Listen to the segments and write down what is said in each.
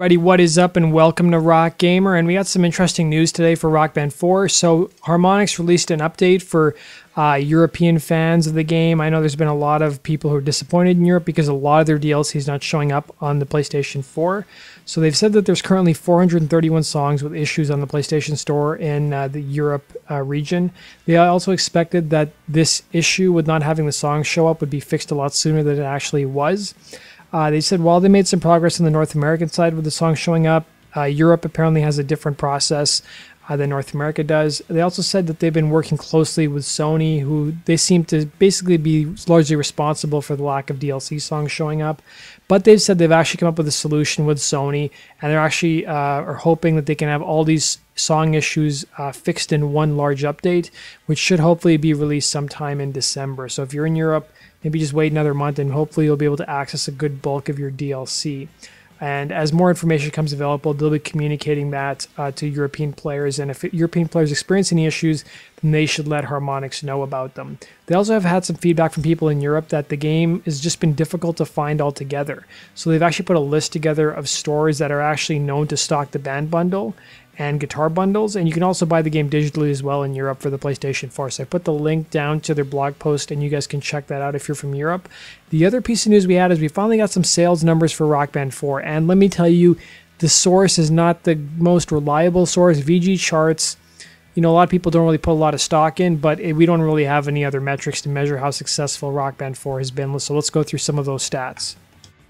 Buddy, what is up and welcome to Rock Gamer, and we got some interesting news today for Rock Band 4. So Harmonix released an update for European fans of the game. I know there's been a lot of people who are disappointed in Europe because a lot of their DLC is not showing up on the PlayStation 4. So they've said that there's currently 431 songs with issues on the PlayStation Store in the Europe region. They also expected that this issue with not having the songs show up would be fixed a lot sooner than it actually was. They said while they made some progress on the North American side with the song showing up, Europe apparently has a different process than North America does. They also said that they've been working closely with Sony, who they seem to basically be largely responsible for the lack of DLC songs showing up. But they've said they've actually come up with a solution with Sony, and they're actually are hoping that they can have all these song issues fixed in one large update, which should hopefully be released sometime in December. So if you're in Europe, maybe just wait another month and hopefully you'll be able to access a good bulk of your DLC. And as more information comes available, they'll be communicating that to European players. And if European players experience any issues, then they should let Harmonix know about them. They also have had some feedback from people in Europe that the game has just been difficult to find altogether. So they've actually put a list together of stores that are actually known to stock the band bundle and guitar bundles, and you can also buy the game digitally as well in Europe for the PlayStation 4. So I put the link down to their blog post, and you guys can check that out if you're from Europe. The other piece of news we had is we finally got some sales numbers for Rock Band 4, and let me tell you, the source is not the most reliable source. VG Charts, you know, a lot of people don't really put a lot of stock in, but we don't really have any other metrics to measure how successful Rock Band 4 has been. So let's go through some of those stats.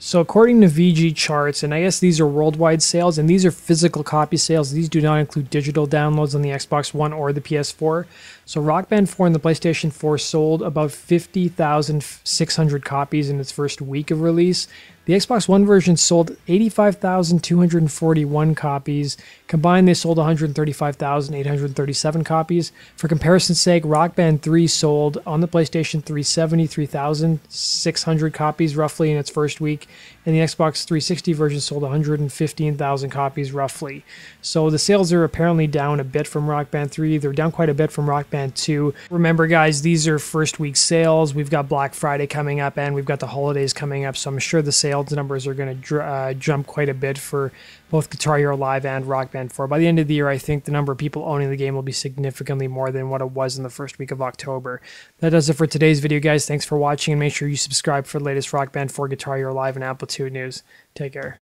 So according to VG Charts, and I guess these are worldwide sales, and these are physical copy sales. These do not include digital downloads on the Xbox One or the PS4. So Rock Band 4 and the PlayStation 4 sold about 50,600 copies in its first week of release. The Xbox One version sold 85,241 copies. Combined, they sold 135,837 copies. For comparison's sake, Rock Band 3 sold on the PlayStation 3 73,600 copies roughly in its first week, and the Xbox 360 version sold 115,000 copies roughly. So the sales are apparently down a bit from Rock Band 3. They're down quite a bit from Rock Band 2. Remember, guys, these are first week sales. We've got Black Friday coming up, and we've got the holidays coming up, so I'm sure the sales numbers are going to jump quite a bit for both Guitar Hero Live and Rock Band 4. By the end of the year, I think the number of people owning the game will be significantly more than what it was in the first week of October. That does it for today's video, guys. Thanks for watching, and make sure you subscribe for the latest Rock Band 4, Guitar Hero Live, and Amplitude news. Take care.